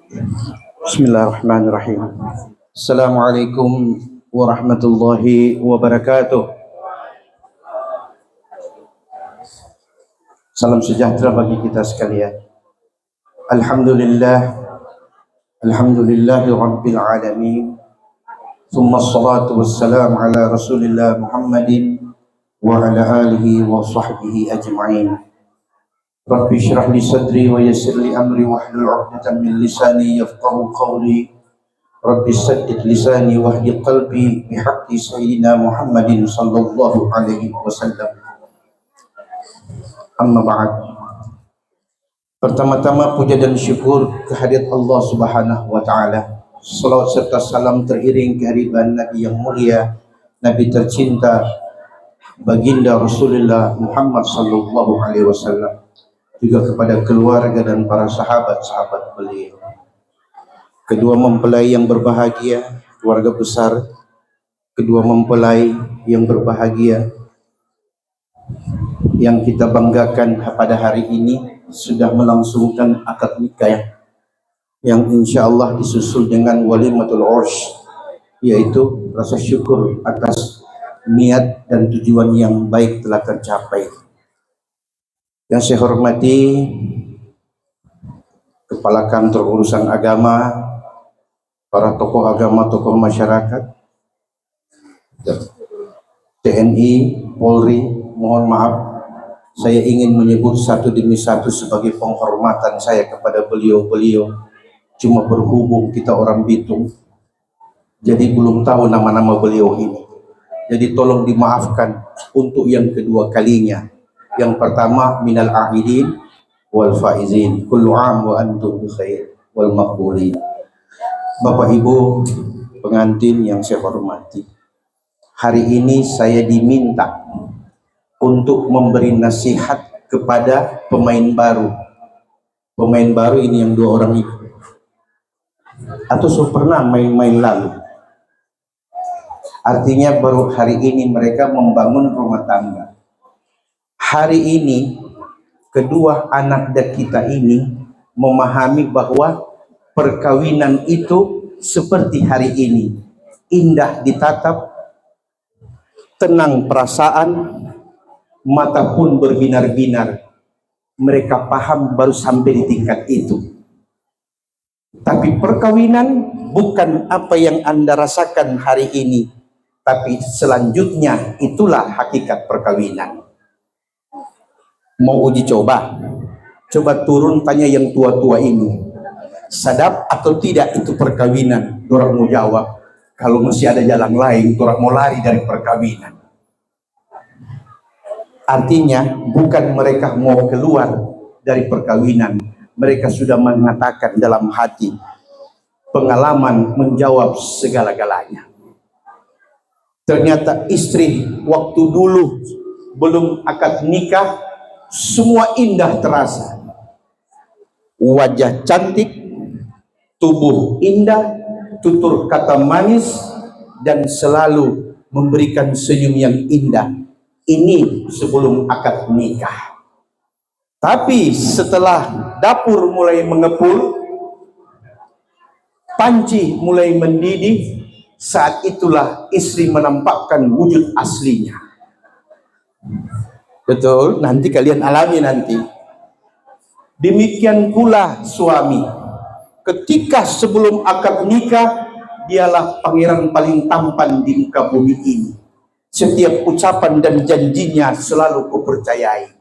Bismillahirrahmanirrahim. Assalamualaikum warahmatullahi wabarakatuh. Salam sejahtera bagi kita sekalian. Alhamdulillah, alhamdulillahi rabbil alamin. Thumma assalatu wassalam ala rasulillah Muhammadin wa ala alihi wa sahbihi ajma'in. Rabbi syrah li sadri wa yassir li amri wahlul 'uqdatam min lisani yafqahu qawli. Rabbi saddid lisani wahdi qalbi bihaqqi sayyidina Muhammadin sallallahu alaihi wasallam. Amma ba'd. Pertama-tama puja dan syukur kehadirat Allah Subhanahu wa taala. Salawat serta salam teriring kehadiran Nabi yang mulia, Nabi tercinta, baginda Rasulullah Muhammad sallallahu alaihi wasallam, juga kepada keluarga dan para sahabat-sahabat beliau. Kedua mempelai yang berbahagia, keluarga besar, kedua mempelai yang berbahagia yang kita banggakan pada hari ini sudah melangsungkan akad nikah yang insya Allah disusul dengan walimatul urs, yaitu rasa syukur atas niat dan tujuan yang baik telah tercapai. Yang saya hormati Kepala Kantor Urusan Agama, para tokoh agama, tokoh masyarakat, TNI, Polri, mohon maaf, saya ingin menyebut satu demi satu sebagai penghormatan saya kepada beliau-beliau. Cuma berhubung kita orang Bitung, jadi belum tahu nama-nama beliau ini. Jadi tolong dimaafkan untuk yang kedua kalinya. Yang pertama, minal a'idin wal faizin, kullu am wa antum bikhair wal maqbulin. Bapak Ibu pengantin yang saya hormati, hari ini saya diminta untuk memberi nasihat kepada pemain baru. Pemain baru ini yang dua orang itu, atau sudah pernah main-main lalu. Artinya baru hari ini mereka membangun rumah tangga. Hari ini kedua anak kita ini memahami bahwa perkawinan itu seperti hari ini, indah ditatap, tenang perasaan, mata pun berbinar-binar. Mereka paham baru sampai di tingkat itu. Tapi perkawinan bukan apa yang Anda rasakan hari ini, tapi selanjutnya itulah hakikat perkawinan. Mau uji coba? Coba turun tanya yang tua-tua ini, sadap atau tidak itu perkawinan? Dorang mau jawab, kalau masih ada jalan lain, dorang mau lari dari perkawinan. Artinya bukan mereka mau keluar dari perkawinan, mereka sudah mengatakan dalam hati, pengalaman menjawab segala-galanya. Ternyata istri waktu dulu belum akad nikah, semua indah terasa. Wajah cantik, tubuh indah, tutur kata manis, dan selalu memberikan senyum yang indah. Ini sebelum akad nikah. Tapi setelah dapur mulai mengepul, panci mulai mendidih, saat itulah istri menampakkan wujud aslinya. Betul, nanti kalian alami nanti. Demikian pula suami. Ketika sebelum akad nikah, dialah pangeran paling tampan di muka bumi ini. Setiap ucapan dan janjinya selalu kupercayai.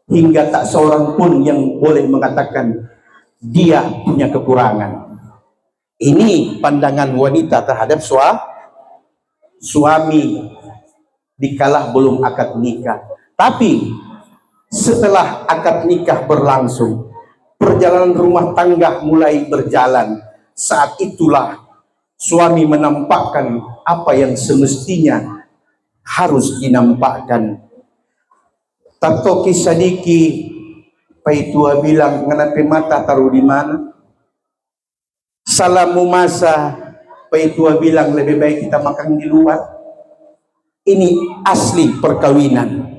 Hingga tak seorang pun yang boleh mengatakan dia punya kekurangan. Ini pandangan wanita terhadap suami dikala belum akad nikah. Tapi setelah akad nikah berlangsung, perjalanan rumah tangga mulai berjalan. Saat itulah suami menampakkan apa yang semestinya harus dinampakkan. Tato kisadiki paitua bilang, nganape mata taruh di mana? Salamu masa paitua bilang, lebih baik kita makan di luar. Ini asli perkawinan.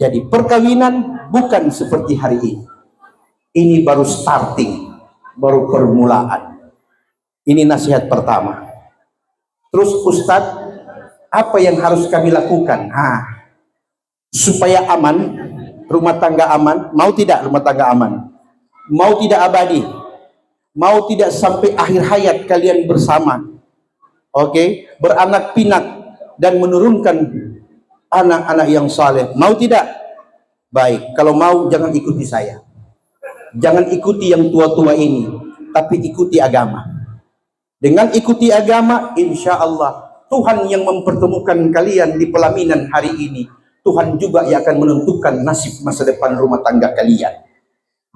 Jadi perkawinan bukan seperti hari ini. Ini baru starting. baru permulaan. Ini nasihat pertama. Terus Ustadz, apa yang harus kami lakukan? Supaya aman, rumah tangga aman. Mau tidak rumah tangga aman? Mau tidak abadi? Mau tidak sampai akhir hayat kalian bersama? Oke, beranak pinak dan menurunkan anak-anak yang saleh. Mau tidak? Baik, kalau mau jangan ikuti saya. Jangan ikuti yang tua-tua ini, tapi ikuti agama. Dengan ikuti agama, insya Allah Tuhan yang mempertemukan kalian di pelaminan hari ini, Tuhan juga yang akan menentukan nasib masa depan rumah tangga kalian.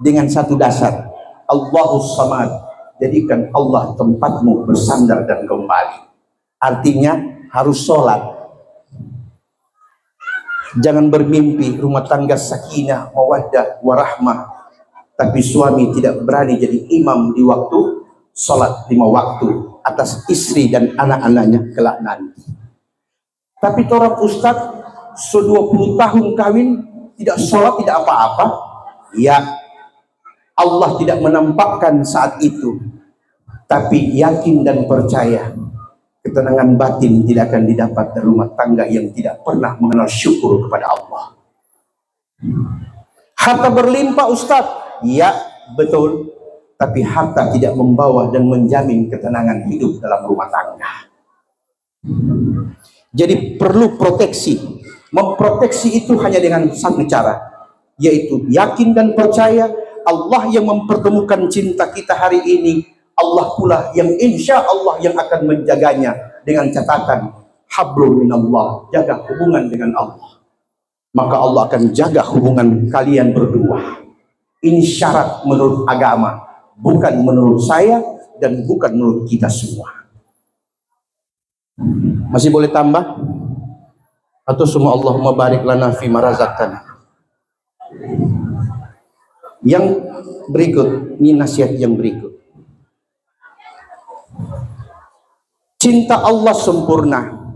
Dengan satu dasar, Allahus Samad, jadikan Allah tempatmu bersandar dan kembali. Artinya harus sholat. Jangan bermimpi rumah tangga sakinah, mawaddah, warahmah, tapi suami tidak berani jadi imam di waktu sholat 5 waktu atas istri dan anak-anaknya kelak nanti. Tapi orang ustadz 20 tahun kawin tidak sholat, tidak apa-apa. Ya, Allah tidak menampakkan saat itu, tapi yakin dan percaya ketenangan batin tidak akan didapat dari rumah tangga yang tidak pernah mengenal syukur kepada Allah. Harta berlimpah Ustadz, ya betul, tapi harta tidak membawa dan menjamin ketenangan hidup dalam rumah tangga. Jadi perlu proteksi. Memproteksi itu hanya dengan satu cara, yaitu yakin dan percaya Allah yang mempertemukan cinta kita hari ini, Allah pula yang insya Allah yang akan menjaganya, dengan catatan hablum minallah, jaga hubungan dengan Allah. Maka Allah akan jaga hubungan kalian berdua. Ini syarat menurut agama, bukan menurut saya dan bukan menurut kita semua. Masih boleh tambah? Atau semua Allahumma barik lana fi ma razaqtana. Yang berikut, ini nasihat yang berikut. Cinta Allah sempurna,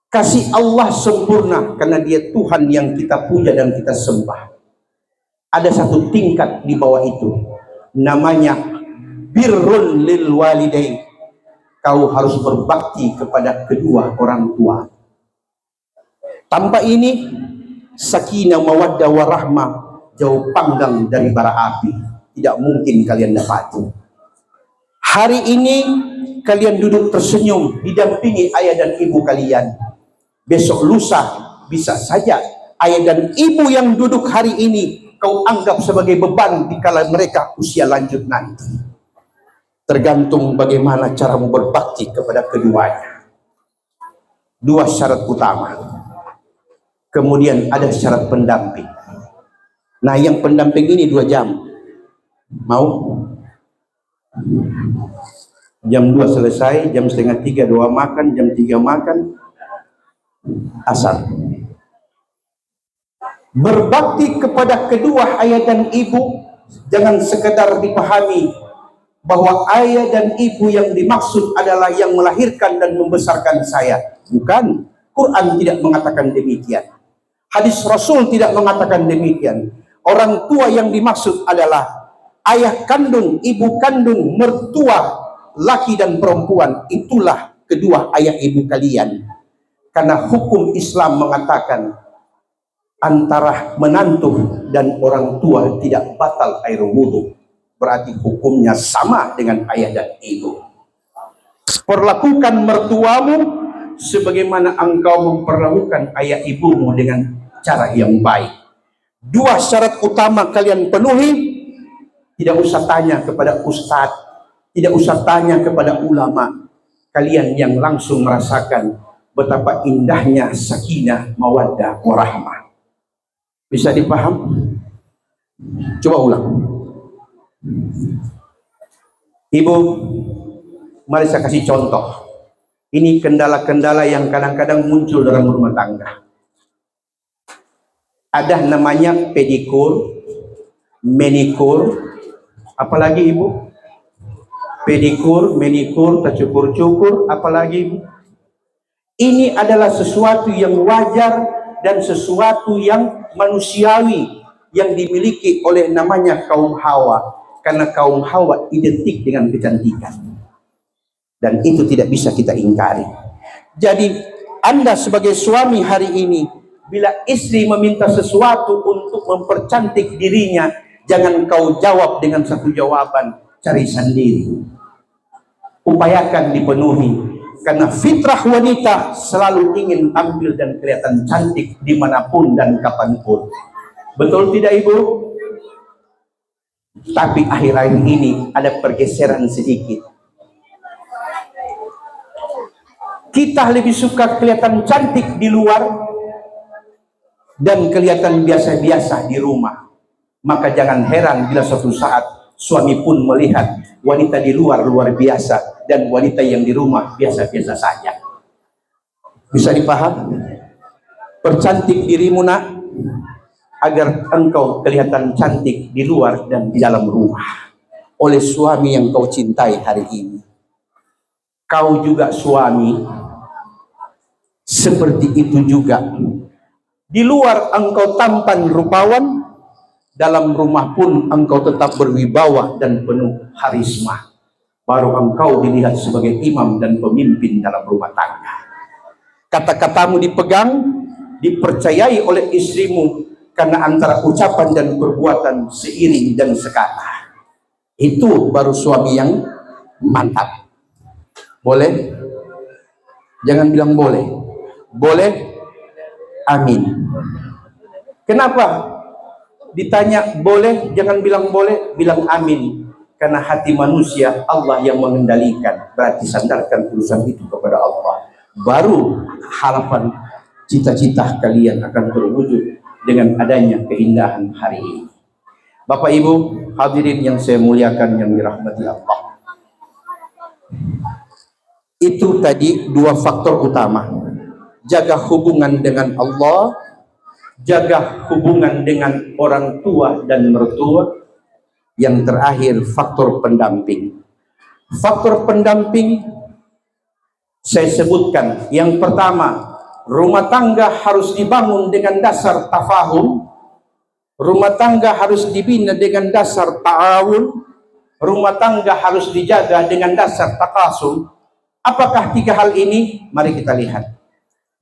kasih Allah sempurna karena Dia Tuhan yang kita puja dan kita sembah. Ada satu tingkat di bawah itu, namanya birrul lil walidain. Kau harus berbakti kepada kedua orang tua. Tanpa ini, sakinah mawaddah warahmah jauh panggang dari bara api, tidak mungkin kalian dapat. Hari ini kalian duduk tersenyum didampingi ayah dan ibu kalian. Besok lusa bisa saja ayah dan ibu yang duduk hari ini kau anggap sebagai beban dikala mereka usia lanjut nanti. Tergantung bagaimana caramu berbakti kepada keduanya. 2 syarat utama. Kemudian ada syarat pendamping. Nah, yang pendamping ini 2 jam. Mau? Jam 2 selesai, jam setengah 3 doa makan, jam 3 makan, asar. Berbakti kepada kedua ayah dan ibu, jangan sekedar dipahami bahwa ayah dan ibu yang dimaksud adalah yang melahirkan dan membesarkan saya. Bukan. Quran tidak mengatakan demikian. Hadis Rasul tidak mengatakan demikian. Orang tua yang dimaksud adalah ayah kandung, ibu kandung, mertua, laki dan perempuan. Itulah kedua ayah ibu kalian. Karena hukum Islam mengatakan antara menantu dan orang tua tidak batal air wudhu. Berarti hukumnya sama dengan ayah dan ibu. Perlakukan mertuamu sebagaimana engkau memperlakukan ayah ibumu dengan cara yang baik. 2 syarat utama kalian penuhi. Tidak usah tanya kepada ustadz, tidak usah tanya kepada ulama. Kalian yang langsung merasakan betapa indahnya sakinah mawaddah warahmah. Bisa dipaham? Coba ulang. Ibu, mari saya kasih contoh. Ini kendala-kendala yang kadang-kadang muncul dalam rumah tangga. Ada namanya pedikur, menikur, apalagi ibu? Pedikur, menikur, tercukur-cukur, apalagi ibu? Ini adalah sesuatu yang wajar dan sesuatu yang manusiawi yang dimiliki oleh namanya kaum Hawa. karena kaum Hawa identik dengan kecantikan, dan itu tidak bisa kita ingkari. Jadi Anda sebagai suami hari ini, bila istri meminta sesuatu untuk mempercantik dirinya, jangan kau jawab dengan satu jawaban, cari sendiri. Upayakan dipenuhi, karena fitrah wanita selalu ingin tampil dan kelihatan cantik dimanapun dan kapanpun. Betul tidak Ibu? Tapi akhir-akhir ini ada pergeseran sedikit. Kita lebih suka kelihatan cantik di luar dan kelihatan biasa-biasa di rumah. Maka jangan heran bila suatu saat suami pun melihat wanita di luar luar biasa dan wanita yang di rumah biasa-biasa saja. Bisa dipaham? Percantik dirimu nak, agar engkau kelihatan cantik di luar dan di dalam rumah oleh suami yang kau cintai hari ini. Kau juga suami seperti itu juga. Di luar engkau tampan rupawan, dalam rumah pun engkau tetap berwibawa dan penuh harisma. Baru engkau dilihat sebagai imam dan pemimpin dalam rumah tangga. Kata-katamu dipegang, dipercayai oleh istrimu, karena antara ucapan dan perbuatan seiring dan sekata. Itu baru suami yang mantap. Boleh? Jangan bilang boleh. Boleh? Amin. Kenapa? Ditanya boleh, jangan bilang boleh, bilang amin. Karena hati manusia Allah yang mengendalikan. Berarti sandarkan urusan itu kepada Allah. Baru harapan cita-cita kalian akan terwujud dengan adanya keindahan hari ini. Bapak Ibu hadirin yang saya muliakan, yang dirahmati Allah. Itu tadi dua faktor utama. Jaga hubungan dengan Allah, jaga hubungan dengan orang tua dan mertua. Yang terakhir, faktor pendamping. Faktor pendamping saya sebutkan. Yang pertama, rumah tangga harus dibangun dengan dasar tafahum. Rumah tangga harus dibina dengan dasar ta'awun. Rumah tangga harus dijaga dengan dasar takasum. Apakah tiga hal ini? Mari kita lihat.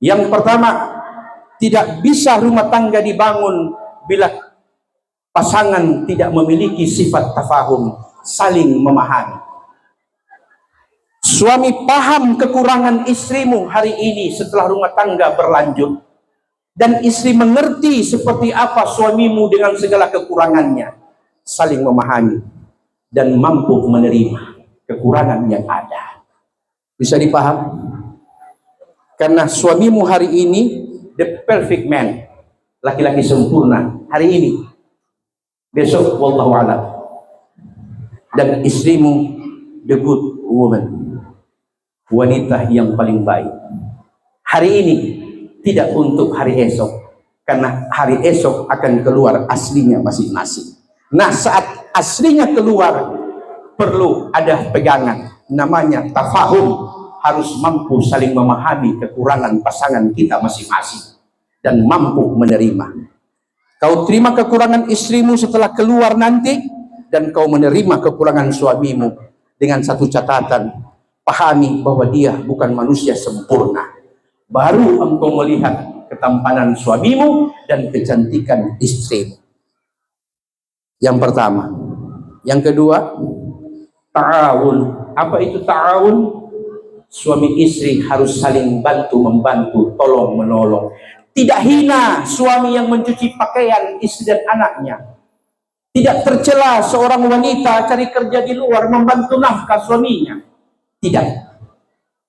Yang pertama, tidak bisa rumah tangga dibangun bila pasangan tidak memiliki sifat tafahum, saling memahami. Suami paham kekurangan istrimu hari ini setelah rumah tangga berlanjut, dan istri mengerti seperti apa suamimu dengan segala kekurangannya, saling memahami dan mampu menerima kekurangan yang ada. Bisa dipaham? Karena suamimu hari ini the perfect man, laki-laki sempurna hari ini. Besok wallahu a'lam. Dan istrimu the good woman, wanita yang paling baik. Hari ini tidak untuk hari esok, karena hari esok akan keluar aslinya masing-masing. Nah, saat aslinya keluar perlu ada pegangan, namanya tafahum. Harus mampu saling memahami kekurangan pasangan kita masing-masing dan mampu menerima. Kau terima kekurangan istrimu setelah keluar nanti, dan kau menerima kekurangan suamimu dengan satu catatan, pahami bahwa dia bukan manusia sempurna. Baru engkau melihat ketampanan suamimu dan kecantikan istrimu. Yang pertama. Yang kedua, ta'awun. Apa itu ta'awun? Suami istri harus saling bantu-membantu, tolong-menolong. Tidak hina suami yang mencuci pakaian istri dan anaknya. Tidak tercela seorang wanita cari kerja di luar membantu nafkah suaminya. Tidak.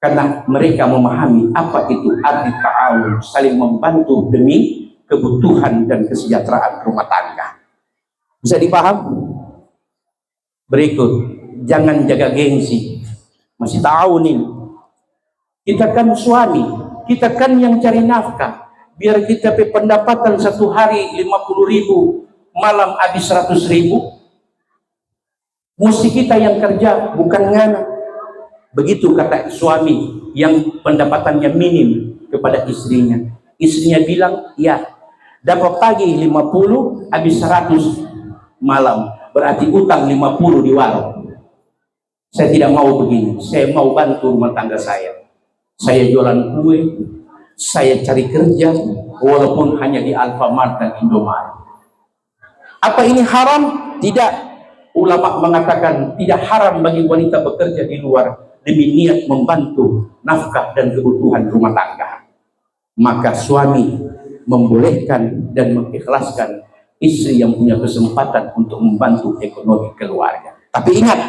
Karena mereka memahami apa itu arti ta'awun, saling membantu demi kebutuhan dan kesejahteraan rumah tangga. Bisa dipaham? Berikut, jangan jaga gengsi. Masih tahu nih, kita kan suami, kita kan yang cari nafkah. Biar kita pendapatan satu hari 50.000, malam habis 100.000. Mesti kita yang kerja, bukan ngana. Begitu kata suami yang pendapatannya minim kepada istrinya. Istrinya bilang, ya, dapat pagi 50, habis 100 malam. berarti utang 50 di warung. Saya tidak mau begini, saya mau bantu rumah tangga saya. Saya jualan kue, saya cari kerja, walaupun hanya di Alfamart dan Indomaret. Apa ini haram? Tidak. Ulama mengatakan tidak haram bagi wanita bekerja di luar demi niat membantu nafkah dan kebutuhan rumah tangga. Maka suami membolehkan dan mengikhlaskan istri yang punya kesempatan untuk membantu ekonomi keluarga. Tapi ingat,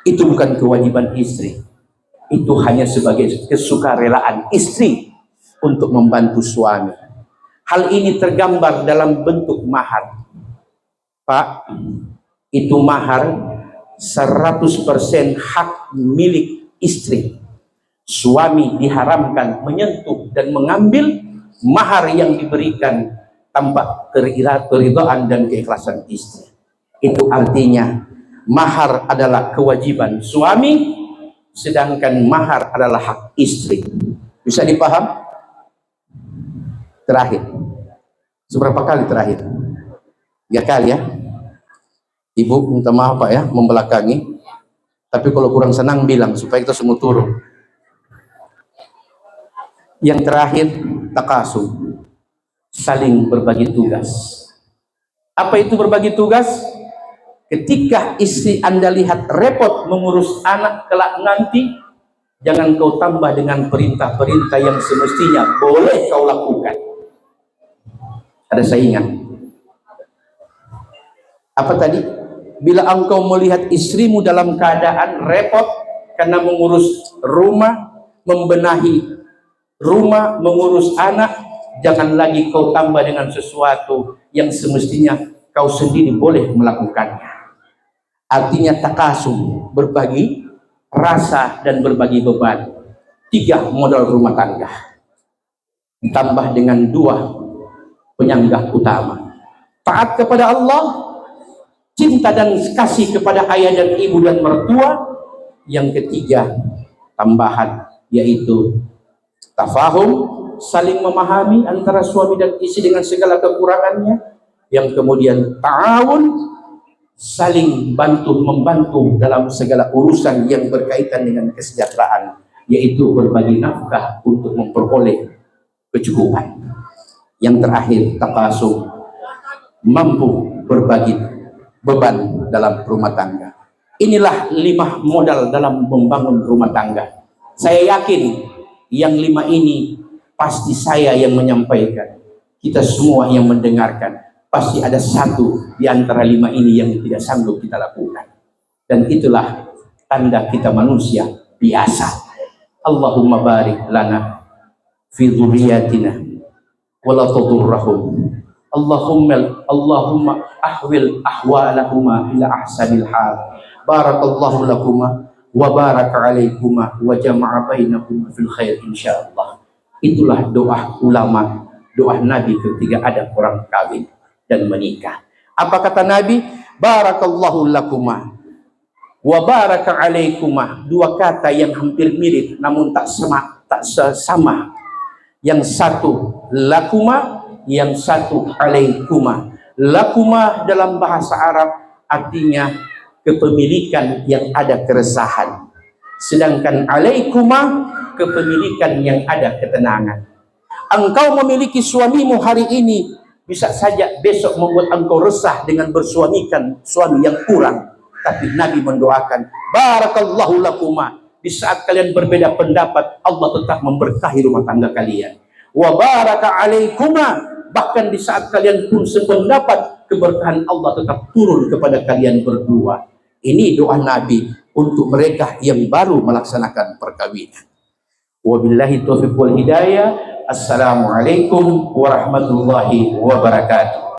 itu bukan kewajiban istri. Itu hanya sebagai kesukarelaan istri untuk membantu suami. Hal ini tergambar dalam bentuk mahar. Pak, itu mahar 100% hak milik istri. Suami diharamkan menyentuh dan mengambil mahar yang diberikan tanpa keridhaan dan keikhlasan istri. Itu artinya mahar adalah kewajiban suami, sedangkan mahar adalah hak istri. Bisa dipaham? Terakhir, seberapa kali terakhir? 3 kali ya. Ibu minta maaf Pak ya, membelakangi. Tapi kalau kurang senang bilang supaya kita semua turun. Yang terakhir, takasum, saling berbagi tugas. Apa itu berbagi tugas? Ketika istri Anda lihat repot mengurus anak kelak nanti, jangan kau tambah dengan perintah-perintah yang semestinya boleh kau lakukan. Ada saingan. Apa tadi? Bila engkau melihat istrimu dalam keadaan repot karena mengurus rumah, membenahi rumah, mengurus anak, jangan lagi kau tambah dengan sesuatu yang semestinya kau sendiri boleh melakukannya. Artinya takasum, berbagi rasa dan berbagi beban. 3 modal rumah tangga. Ditambah dengan 2 penyanggah utama. Taat kepada Allah, cinta dan kasih kepada ayah dan ibu dan mertua. Yang ketiga, tambahan, yaitu tafahum, saling memahami antara suami dan istri dengan segala kekurangannya. Yang kemudian ta'awun, saling bantu-membantu dalam segala urusan yang berkaitan dengan kesejahteraan, yaitu berbagi nafkah untuk memperoleh kecukupan. Yang terakhir, takasum, mampu berbagi beban dalam rumah tangga. Inilah 5 modal dalam membangun rumah tangga. Saya yakin yang 5 ini pasti saya yang menyampaikan. Kita semua yang mendengarkan. Pasti ada satu di antara 5 ini yang tidak sanggup kita lakukan. Dan itulah tanda kita manusia biasa. Allahumma barik lana fi dzurriyyatina wa la tudurrahum. Allahumma ahwil ahwalahuma ila ahsanil hal. Barakallahu lakuma wa baraka alaikuma wa jama'a bainakuma fil khair insyaallah. Itulah doa ulama, doa Nabi ketika ada orang kawin dan menikah. Apa kata Nabi? Barakallahu lakuma wa baraka alaikuma. 2 kata yang hampir mirip namun tak sama. Yang satu lakuma, yang satu alaikuma. Lakuma dalam bahasa Arab artinya kepemilikan yang ada keresahan, sedangkan alaikuma kepemilikan yang ada ketenangan. Engkau memiliki suamimu hari ini, bisa saja besok membuat engkau resah dengan bersuamikan suami yang kurang. Tapi Nabi mendoakan barakallahu lakuma, di saat kalian berbeda pendapat Allah tetap memberkahi rumah tangga kalian. Wa baraka alaikuma, bahkan di saat kalian pun sependapat, keberkahan Allah tetap turun kepada kalian berdua. Ini doa Nabi untuk mereka yang baru melaksanakan perkawinan. Wabillahi taufiq wal hidayah. Assalamualaikum warahmatullahi wabarakatuh.